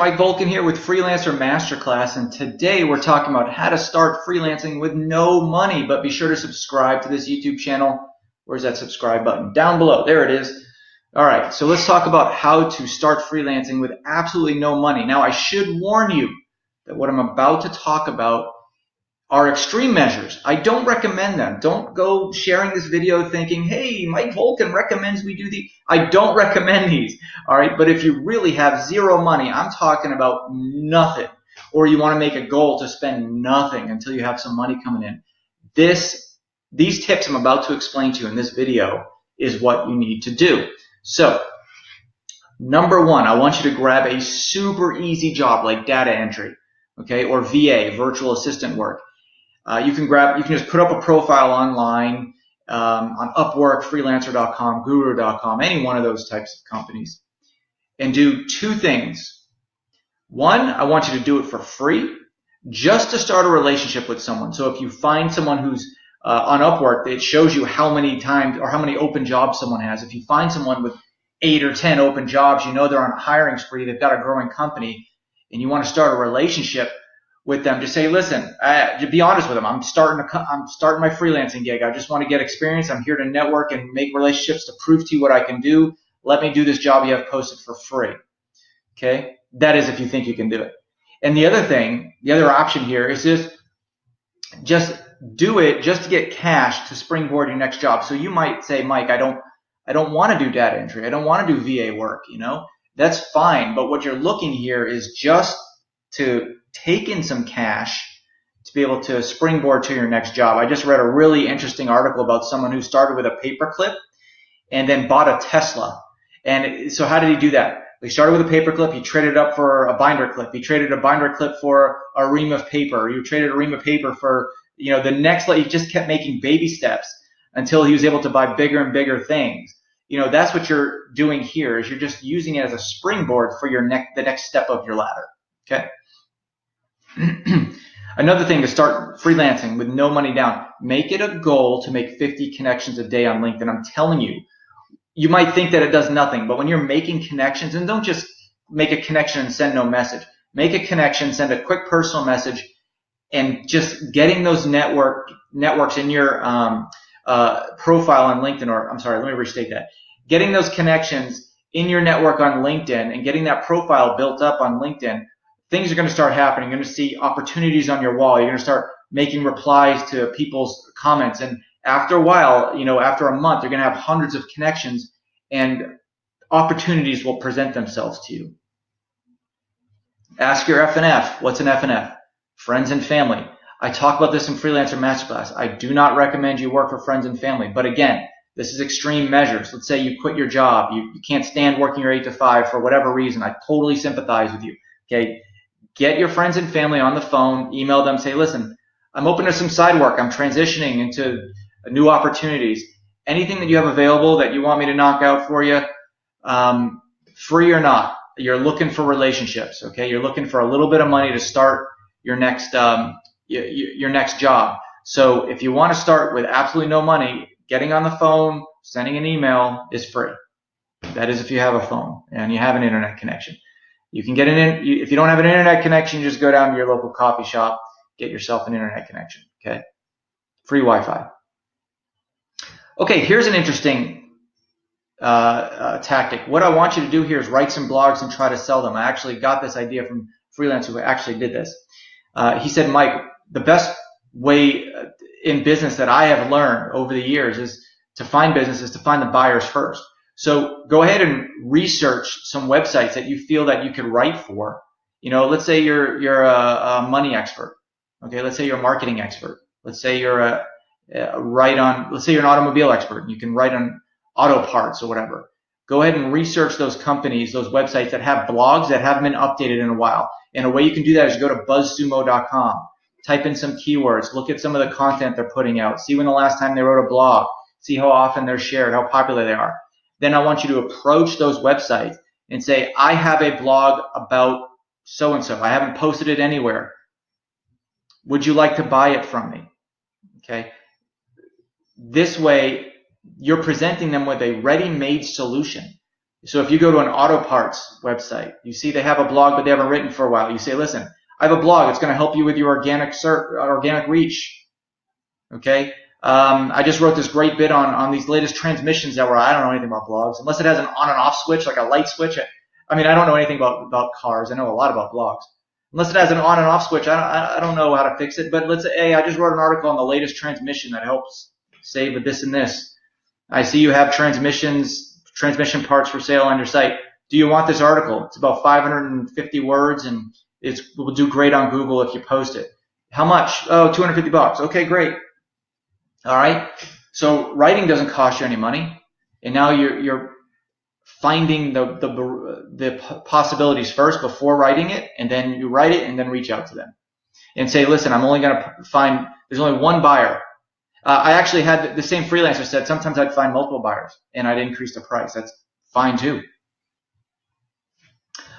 Mike Volkin here with Freelancer Masterclass, and today we're talking about how to start freelancing with no money. But be sure to subscribe to this YouTube channel. Where's that subscribe button? Down below. There it is. All right, so let's talk about how to start freelancing with absolutely no money. Now, I should warn you that what I'm about to talk about are extreme measures. I don't recommend them. Don't go sharing this video thinking, hey, Mike Volkin recommends we do the. I don't recommend these. All right, but if you really have zero money, I'm talking about nothing, or you want to make a goal to spend nothing until you have some money coming in. These tips I'm about to explain to you in this video is what you need to do. So, number one, I want you to grab a super easy job like data entry, okay, or VA, virtual assistant work. You can just put up a profile online on Upwork, Freelancer.com, Guru.com, any one of those types of companies, and do two things. One, I want you to do it for free, just to start a relationship with someone. So if you find someone who's on Upwork, it shows you how many times or how many open jobs someone has. If you find someone with 8 or 10 open jobs, you know they're on a hiring spree, they've got a growing company, and you want to start a relationship with them, just say, listen, to be honest with them, I'm starting my freelancing gig. I just want to get experience. I'm here to network and make relationships to prove to you what I can do. Let me do this job you have posted for free. Okay? That is if you think you can do it. And the other thing, the other option here is just do it just to get cash to springboard your next job. So you might say, Mike, I don't want to do data entry. I don't want to do VA work, That's fine, but what you're looking here is just to take in some cash to be able to springboard to your next job. I just read a really interesting article about someone who started with a paperclip and then bought a Tesla. And so how did he do that? He started with a paperclip. He traded it up for a binder clip. He traded a binder clip for a ream of paper. He traded a ream of paper for, the next, he just kept making baby steps until he was able to buy bigger and bigger things. That's what you're doing here, is you're just using it as a springboard for the next step of your ladder. Okay. Another thing to start freelancing with no money down, make it a goal to make 50 connections a day on LinkedIn. I'm telling you, you might think that it does nothing, but when you're making connections, and don't just make a connection and send no message. Make a connection, send a quick personal message, and just getting those networks in your profile on LinkedIn, or I'm sorry, let me restate that. Getting those connections in your network on LinkedIn and getting that profile built up on LinkedIn, things are going to start happening. You're going to see opportunities on your wall. You're going to start making replies to people's comments. And after a while, after a month, you're going to have hundreds of connections and opportunities will present themselves to you. Ask your FNF. What's an FNF? Friends and family. I talk about this in Freelancer Masterclass. I do not recommend you work for friends and family. But again, this is extreme measures. Let's say you quit your job. You can't stand working your 8 to 5 for whatever reason. I totally sympathize with you. Okay. Get your friends and family on the phone, email them, say, listen, I'm open to some side work. I'm transitioning into new opportunities. Anything that you have available that you want me to knock out for you, free or not, you're looking for relationships, okay? You're looking for a little bit of money to start your next job. So if you want to start with absolutely no money, getting on the phone, sending an email is free. That is if you have a phone and you have an internet connection. You can get if you don't have an internet connection, just go down to your local coffee shop, get yourself an internet connection, okay? Free Wi-Fi. Okay, here's an interesting tactic. What I want you to do here is write some blogs and try to sell them. I actually got this idea from Freelance who actually did this. He said, Mike, the best way in business that I have learned over the years is to find the buyers first. So go ahead and research some websites that you feel that you could write for. Let's say you're a money expert. Okay, let's say you're a marketing expert. Let's say you're let's say you're an automobile expert. You can write on auto parts or whatever. Go ahead and research those companies, those websites that have blogs that haven't been updated in a while. And a way you can do that is go to buzzsumo.com. Type in some keywords. Look at some of the content they're putting out. See when the last time they wrote a blog. See how often they're shared, how popular they are. Then I want you to approach those websites and say, I have a blog about so-and-so. I haven't posted it anywhere. Would you like to buy it from me? Okay. This way, you're presenting them with a ready-made solution. So if you go to an auto parts website, you see they have a blog, but they haven't written for a while. You say, listen, I have a blog. It's going to help you with your organic reach. Okay. I just wrote this great bit on these latest transmissions that I don't know anything about blogs, unless it has an on and off switch, like a light switch. I mean, I don't know anything about cars. I know a lot about blogs. Unless it has an on and off switch, I don't know how to fix it. But let's say, hey, I just wrote an article on the latest transmission that helps save with this and this. I see you have transmission parts for sale on your site. Do you want this article? It's about 550 words, and it will do great on Google if you post it. How much? Oh, $250. Okay, great. All right. So writing doesn't cost you any money, and now you're finding the possibilities first before writing it, and then you write it and then reach out to them and say, listen, I'm only going to find, there's only one buyer. I actually had the same freelancer said sometimes I'd find multiple buyers and I'd increase the price. That's fine too.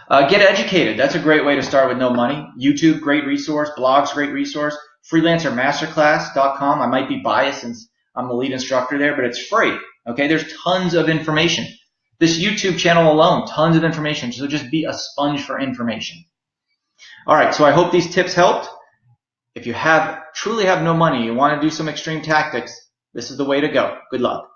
Get educated. That's a great way to start with no money. YouTube, great resource. Blogs, great resource. Freelancer Masterclass.com. I might be biased since I'm the lead instructor there, but it's free. Okay, there's tons of information. This YouTube channel alone, tons of information. So just be a sponge for information. All right, so I hope these tips helped. If you truly have no money, you want to do some extreme tactics, this is the way to go. Good luck.